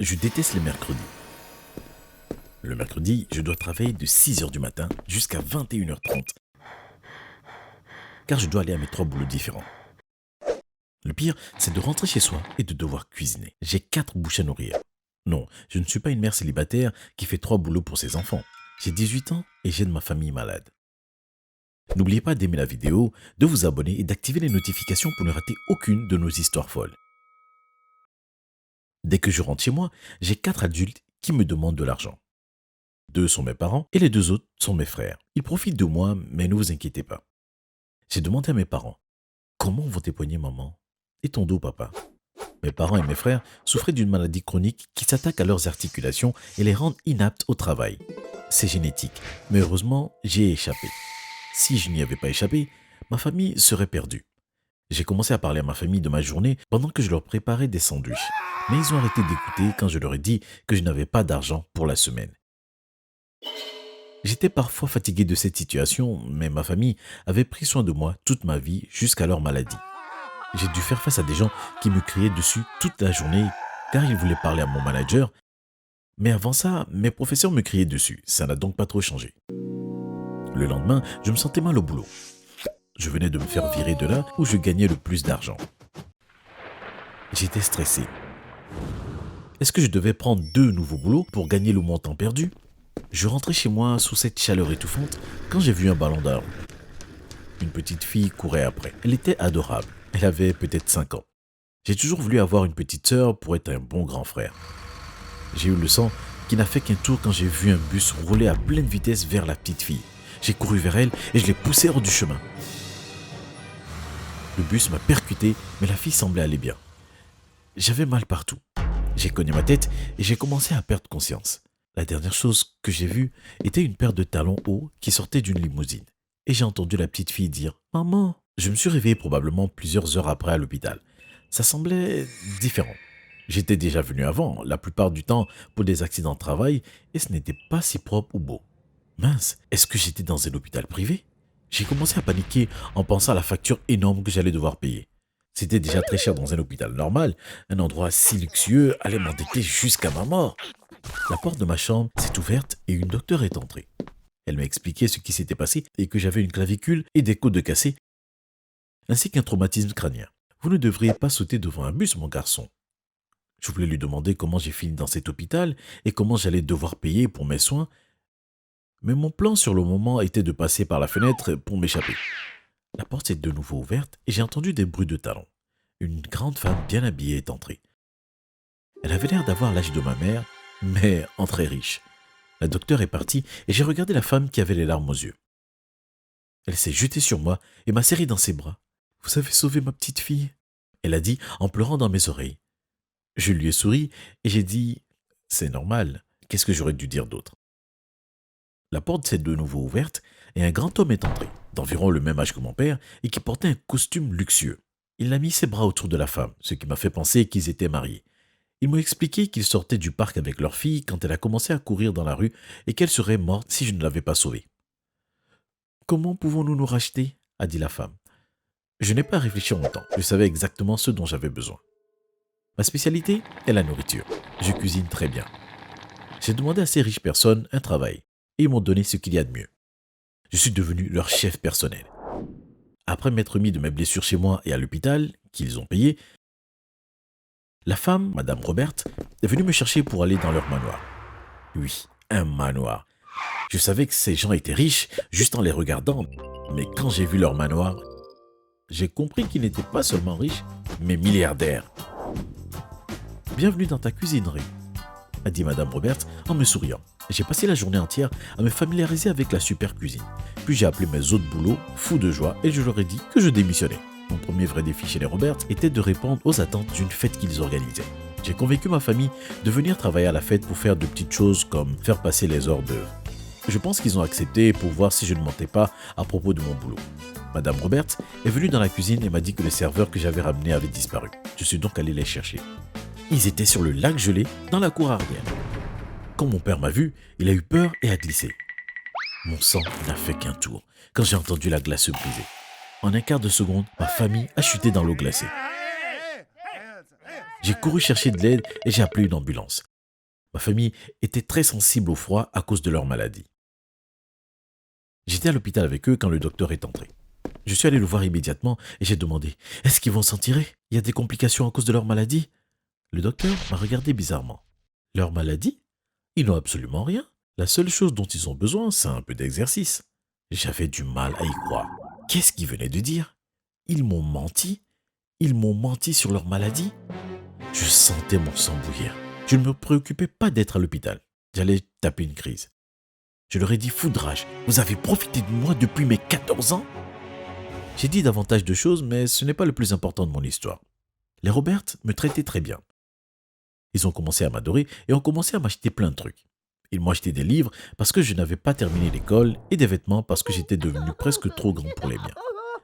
Je déteste les mercredis. Le mercredi, je dois travailler de 6 heures du matin jusqu'à 21h30 car je dois aller à mes 3 boulots différents. Le pire, c'est de rentrer chez soi et de devoir cuisiner. J'ai 4 bouches à nourrir. Non, je ne suis pas une mère célibataire qui fait 3 boulots pour ses enfants. J'ai 18 ans et j'ai de ma famille malade. N'oubliez pas d'aimer la vidéo, de vous abonner et d'activer les notifications pour ne rater aucune de nos histoires folles. Dès que je rentre chez moi, j'ai 4 adultes qui me demandent de l'argent. 2 sont mes parents et les 2 autres sont mes frères. Ils profitent de moi, mais ne vous inquiétez pas. J'ai demandé à mes parents, comment vont tes poignets, maman? Et ton dos, papa? Mes parents et mes frères souffraient d'une maladie chronique qui s'attaque à leurs articulations et les rend inaptes au travail. C'est génétique, mais heureusement, j'y ai échappé. Si je n'y avais pas échappé, ma famille serait perdue. J'ai commencé à parler à ma famille de ma journée pendant que je leur préparais des sandwichs. Mais ils ont arrêté d'écouter quand je leur ai dit que je n'avais pas d'argent pour la semaine. J'étais parfois fatigué de cette situation, mais ma famille avait pris soin de moi toute ma vie jusqu'à leur maladie. J'ai dû faire face à des gens qui me criaient dessus toute la journée car ils voulaient parler à mon manager. Mais avant ça, mes professeurs me criaient dessus. Ça n'a donc pas trop changé. Le lendemain, je me sentais mal au boulot. Je venais de me faire virer de là où je gagnais le plus d'argent. J'étais stressé. Est-ce que je devais prendre 2 nouveaux boulots pour gagner le montant perdu? Je rentrais chez moi sous cette chaleur étouffante quand j'ai vu un ballon d'or. Une petite fille courait après. Elle était adorable. Elle avait peut-être 5 ans. J'ai toujours voulu avoir une petite sœur pour être un bon grand frère. J'ai eu le sang qui n'a fait qu'un tour quand j'ai vu un bus rouler à pleine vitesse vers la petite fille. J'ai couru vers elle et je l'ai poussée hors du chemin. Le bus m'a percuté, mais la fille semblait aller bien. J'avais mal partout. J'ai cogné ma tête et j'ai commencé à perdre conscience. La dernière chose que j'ai vue était une paire de talons hauts qui sortait d'une limousine. Et j'ai entendu la petite fille dire « Maman ». Je me suis réveillé probablement plusieurs heures après à l'hôpital. Ça semblait différent. J'étais déjà venu avant, la plupart du temps pour des accidents de travail, et ce n'était pas si propre ou beau. Mince, est-ce que j'étais dans un hôpital privé? J'ai commencé à paniquer en pensant à la facture énorme que j'allais devoir payer. C'était déjà très cher dans un hôpital normal, un endroit si luxueux allait m'endetter jusqu'à ma mort. La porte de ma chambre s'est ouverte et une docteure est entrée. Elle m'a expliqué ce qui s'était passé et que j'avais une clavicule et des côtes cassées, ainsi qu'un traumatisme crânien. Vous ne devriez pas sauter devant un bus, mon garçon. Je voulais lui demander comment j'ai fini dans cet hôpital et comment j'allais devoir payer pour mes soins, mais mon plan sur le moment était de passer par la fenêtre pour m'échapper. La porte s'est de nouveau ouverte et j'ai entendu des bruits de talons. Une grande femme bien habillée est entrée. Elle avait l'air d'avoir l'âge de ma mère, mais en très riche. La docteure est partie et j'ai regardé la femme qui avait les larmes aux yeux. Elle s'est jetée sur moi et m'a serré dans ses bras. « Vous avez sauvé ma petite fille ?» Elle a dit en pleurant dans mes oreilles. Je lui ai souri et j'ai dit « C'est normal, qu'est-ce que j'aurais dû dire d'autre ?» La porte s'est de nouveau ouverte et un grand homme est entré, d'environ le même âge que mon père et qui portait un costume luxueux. Il a mis ses bras autour de la femme, ce qui m'a fait penser qu'ils étaient mariés. Ils m'ont expliqué qu'ils sortaient du parc avec leur fille quand elle a commencé à courir dans la rue et qu'elle serait morte si je ne l'avais pas sauvée. « Comment pouvons-nous nous racheter ?» a dit la femme. Je n'ai pas réfléchi longtemps, je savais exactement ce dont j'avais besoin. Ma spécialité est la nourriture. Je cuisine très bien. J'ai demandé à ces riches personnes un travail et ils m'ont donné ce qu'il y a de mieux. Je suis devenu leur chef personnel. Après m'être mis de mes blessures chez moi et à l'hôpital, qu'ils ont payé, la femme, Madame Robert, est venue me chercher pour aller dans leur manoir. Oui, un manoir. Je savais que ces gens étaient riches juste en les regardant, mais quand j'ai vu leur manoir, j'ai compris qu'ils n'étaient pas seulement riches, mais milliardaires. « Bienvenue dans ta cuisinerie », a dit Madame Robert en me souriant. J'ai passé la journée entière à me familiariser avec la super cuisine. Puis j'ai appelé mes autres boulots, fous de joie, et je leur ai dit que je démissionnais. Mon premier vrai défi chez les Robert était de répondre aux attentes d'une fête qu'ils organisaient. J'ai convaincu ma famille de venir travailler à la fête pour faire de petites choses comme faire passer les hors d'œuvre. Je pense qu'ils ont accepté pour voir si je ne mentais pas à propos de mon boulot. Madame Robert est venue dans la cuisine et m'a dit que les serveurs que j'avais ramenés avaient disparu. Je suis donc allé les chercher. Ils étaient sur le lac gelé dans la cour arrière. Quand mon père m'a vu, il a eu peur et a glissé. Mon sang n'a fait qu'un tour quand j'ai entendu la glace se briser. En un quart de seconde, ma famille a chuté dans l'eau glacée. J'ai couru chercher de l'aide et j'ai appelé une ambulance. Ma famille était très sensible au froid à cause de leur maladie. J'étais à l'hôpital avec eux quand le docteur est entré. Je suis allé le voir immédiatement et j'ai demandé: est-ce qu'ils vont s'en tirer? Il y a des complications à cause de leur maladie? Le docteur m'a regardé bizarrement. Leur maladie? Ils n'ont absolument rien. La seule chose dont ils ont besoin, c'est un peu d'exercice. J'avais du mal à y croire. Qu'est-ce qu'ils venaient de dire? Ils m'ont menti? Ils m'ont menti sur leur maladie? Je sentais mon sang bouillir. Je ne me préoccupais pas d'être à l'hôpital. J'allais taper une crise. Je leur ai dit foudrage: vous avez profité de moi depuis mes 14 ans? J'ai dit davantage de choses, mais ce n'est pas le plus important de mon histoire. Les Robert me traitaient très bien. Ils ont commencé à m'adorer et ont commencé à m'acheter plein de trucs. Ils m'ont acheté des livres parce que je n'avais pas terminé l'école et des vêtements parce que j'étais devenu presque trop grand pour les miens.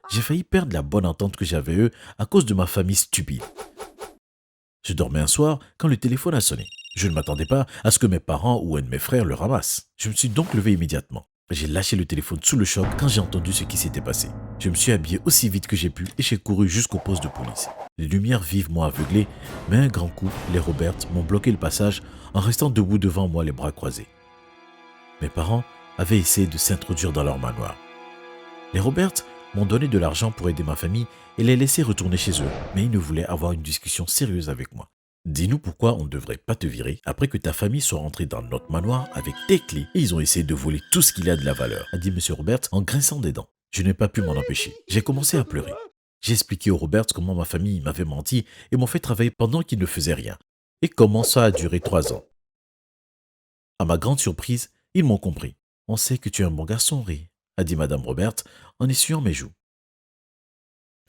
J'ai failli perdre la bonne entente que j'avais eux à cause de ma famille stupide. Je dormais un soir quand le téléphone a sonné. Je ne m'attendais pas à ce que mes parents ou un de mes frères le ramassent. Je me suis donc levé immédiatement. J'ai lâché le téléphone sous le choc quand j'ai entendu ce qui s'était passé. Je me suis habillé aussi vite que j'ai pu et j'ai couru jusqu'au poste de police. Les lumières vives m'ont aveuglé, mais un grand coup, les Robert m'ont bloqué le passage en restant debout devant moi les bras croisés. Mes parents avaient essayé de s'introduire dans leur manoir. Les Robert m'ont donné de l'argent pour aider ma famille et les laisser retourner chez eux, mais ils ne voulaient avoir une discussion sérieuse avec moi. Dis-nous pourquoi on ne devrait pas te virer après que ta famille soit rentrée dans notre manoir avec tes clés et ils ont essayé de voler tout ce qu'il y a de la valeur, a dit M. Robert en grinçant des dents. Je n'ai pas pu m'en empêcher. J'ai commencé à pleurer. J'ai expliqué aux Robert comment ma famille m'avait menti et m'ont fait travailler pendant qu'ils ne faisaient rien. Et comment ça a duré 3 ans. À ma grande surprise, ils m'ont compris. On sait que tu es un bon garçon, Ray, a dit Madame Robert en essuyant mes joues.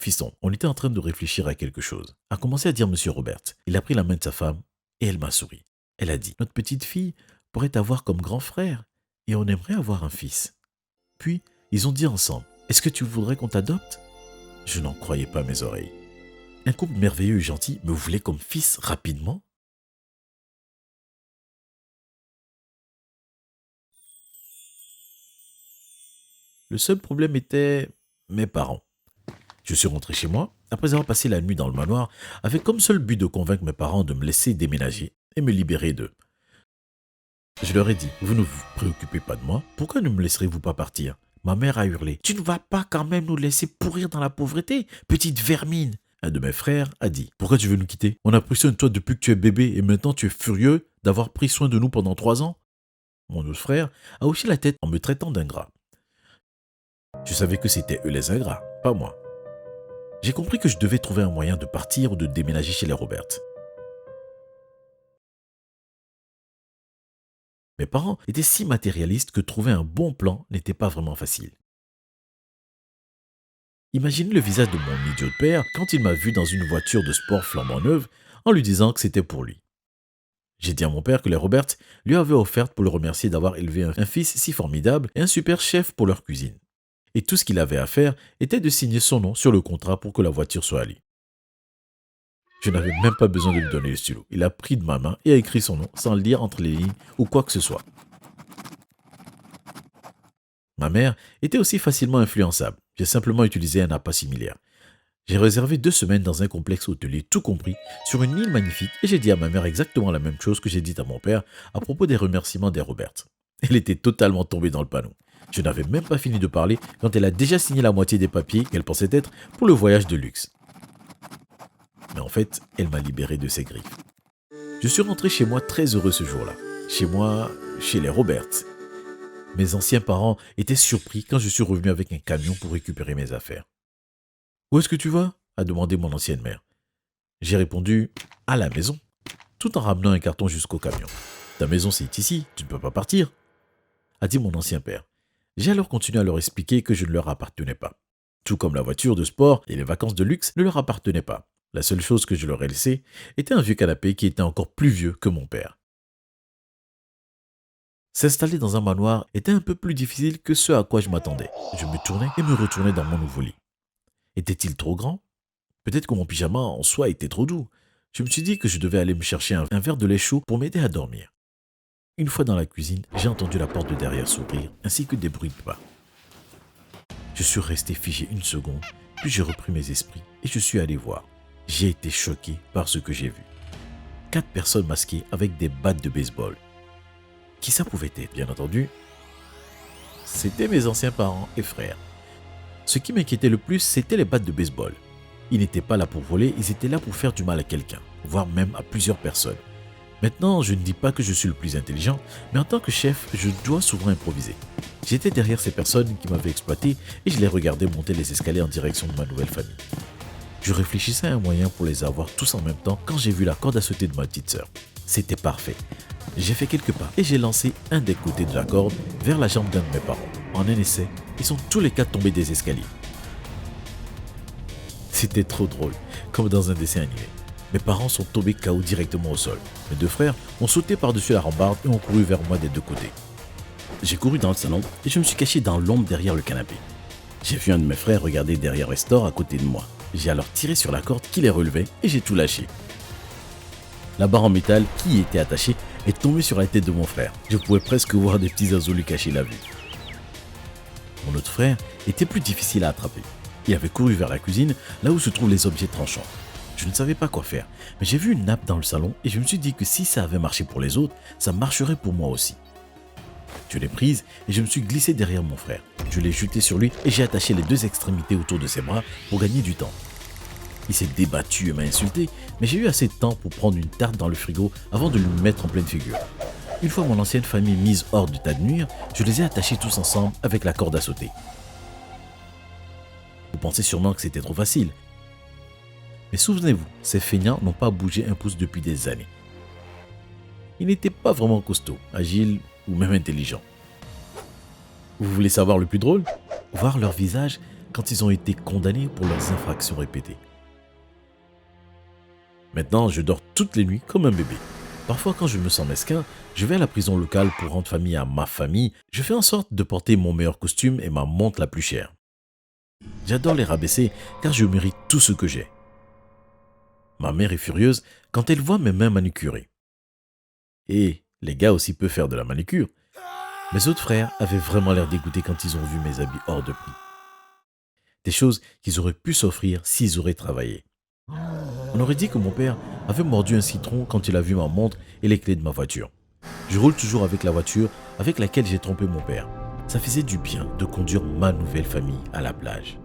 Fiston, on était en train de réfléchir à quelque chose. A commencé à dire M. Robert. Il a pris la main de sa femme et elle m'a souri. Elle a dit: notre petite fille pourrait t'avoir comme grand frère et on aimerait avoir un fils. Puis, ils ont dit ensemble: est-ce que tu voudrais qu'on t'adopte? Je n'en croyais pas mes oreilles. Un couple merveilleux et gentil me voulait comme fils rapidement? Le seul problème était mes parents. Je suis rentré chez moi, après avoir passé la nuit dans le manoir, avec comme seul but de convaincre mes parents de me laisser déménager et me libérer d'eux. Je leur ai dit: vous ne vous préoccupez pas de moi, pourquoi ne me laisserez-vous pas partir? Ma mère a hurlé: tu ne vas pas quand même nous laisser pourrir dans la pauvreté, petite vermine. Un de mes frères a dit: pourquoi tu veux nous quitter? On a pris soin de toi depuis que tu es bébé et maintenant tu es furieux d'avoir pris soin de nous pendant 3 ans? Mon autre frère a hoché la tête en me traitant d'ingrat. Je savais que c'était eux les ingrats, pas moi. J'ai compris que je devais trouver un moyen de partir ou de déménager chez les Robert. Mes parents étaient si matérialistes que trouver un bon plan n'était pas vraiment facile. Imaginez le visage de mon idiot de père quand il m'a vu dans une voiture de sport flambant neuve en lui disant que c'était pour lui. J'ai dit à mon père que les Robert lui avaient offert pour le remercier d'avoir élevé un fils si formidable et un super chef pour leur cuisine. Et tout ce qu'il avait à faire était de signer son nom sur le contrat pour que la voiture soit à lui. Je n'avais même pas besoin de lui donner le stylo. Il a pris de ma main et a écrit son nom sans le lire entre les lignes ou quoi que ce soit. Ma mère était aussi facilement influençable. J'ai simplement utilisé un appât similaire. J'ai réservé 2 semaines dans un complexe hôtelier tout compris sur une île magnifique et j'ai dit à ma mère exactement la même chose que j'ai dit à mon père à propos des remerciements des Robert. Elle était totalement tombée dans le panneau. Je n'avais même pas fini de parler quand elle a déjà signé la moitié des papiers qu'elle pensait être pour le voyage de luxe. Mais en fait, elle m'a libéré de ses griffes. Je suis rentré chez moi très heureux ce jour-là. Chez moi, chez les Robert. Mes anciens parents étaient surpris quand je suis revenu avec un camion pour récupérer mes affaires. Où est-ce que tu vas? A demandé mon ancienne mère. J'ai répondu: à la maison, tout en ramenant un carton jusqu'au camion. Ta maison c'est ici, tu ne peux pas partir, a dit mon ancien père. J'ai alors continué à leur expliquer que je ne leur appartenais pas. Tout comme la voiture de sport et les vacances de luxe ne leur appartenaient pas. La seule chose que je leur ai laissée était un vieux canapé qui était encore plus vieux que mon père. S'installer dans un manoir était un peu plus difficile que ce à quoi je m'attendais. Je me tournais et me retournais dans mon nouveau lit. Était-il trop grand? Peut-être que mon pyjama en soi était trop doux. Je me suis dit que je devais aller me chercher un verre de lait chaud pour m'aider à dormir. Une fois dans la cuisine, j'ai entendu la porte de derrière s'ouvrir ainsi que des bruits de pas. Je suis resté figé une seconde, puis j'ai repris mes esprits et je suis allé voir. J'ai été choqué par ce que j'ai vu. 4 personnes masquées avec des battes de baseball. Qui ça pouvait être, bien entendu? C'était mes anciens parents et frères. Ce qui m'inquiétait le plus, c'était les battes de baseball. Ils n'étaient pas là pour voler, ils étaient là pour faire du mal à quelqu'un, voire même à plusieurs personnes. Maintenant, je ne dis pas que je suis le plus intelligent, mais en tant que chef, je dois souvent improviser. J'étais derrière ces personnes qui m'avaient exploité et je les regardais monter les escaliers en direction de ma nouvelle famille. Je réfléchissais à un moyen pour les avoir tous en même temps quand j'ai vu la corde à sauter de ma petite sœur. C'était parfait. J'ai fait quelques pas et j'ai lancé un des côtés de la corde vers la jambe d'un de mes parents. En un essai, ils sont tous les 4 tombés des escaliers. C'était trop drôle, comme dans un dessin animé. Mes parents sont tombés KO directement au sol. Mes 2 frères ont sauté par-dessus la rambarde et ont couru vers moi des 2 côtés. J'ai couru dans le salon et je me suis caché dans l'ombre derrière le canapé. J'ai vu un de mes frères regarder derrière Restor à côté de moi. J'ai alors tiré sur la corde qui les relevait et j'ai tout lâché. La barre en métal qui y était attachée est tombée sur la tête de mon frère. Je pouvais presque voir des petits oiseaux lui cacher la vue. Mon autre frère était plus difficile à attraper. Il avait couru vers la cuisine, là où se trouvent les objets tranchants. Je ne savais pas quoi faire, mais j'ai vu une nappe dans le salon et je me suis dit que si ça avait marché pour les autres, ça marcherait pour moi aussi. Je l'ai prise et je me suis glissé derrière mon frère. Je l'ai jeté sur lui et j'ai attaché les 2 extrémités autour de ses bras pour gagner du temps. Il s'est débattu et m'a insulté, mais j'ai eu assez de temps pour prendre une tarte dans le frigo avant de lui mettre en pleine figure. Une fois mon ancienne famille mise hors du tas de nuire, je les ai attachés tous ensemble avec la corde à sauter. Vous pensez sûrement que c'était trop facile. Mais souvenez-vous, ces feignants n'ont pas bougé un pouce depuis des années. Ils n'étaient pas vraiment costauds, agiles ou même intelligents. Vous voulez savoir le plus drôle? Voir leur visage quand ils ont été condamnés pour leurs infractions répétées. Maintenant, je dors toutes les nuits comme un bébé. Parfois, quand je me sens mesquin, je vais à la prison locale pour rendre famille à ma famille. Je fais en sorte de porter mon meilleur costume et ma montre la plus chère. J'adore les rabaisser car je mérite tout ce que j'ai. Ma mère est furieuse quand elle voit mes mains manucurées. Et les gars aussi peuvent faire de la manucure. Mes autres frères avaient vraiment l'air dégoûtés quand ils ont vu mes habits hors de prix. Des choses qu'ils auraient pu s'offrir s'ils auraient travaillé. On aurait dit que mon père avait mordu un citron quand il a vu ma montre et les clés de ma voiture. Je roule toujours avec la voiture avec laquelle j'ai trompé mon père. Ça faisait du bien de conduire ma nouvelle famille à la plage.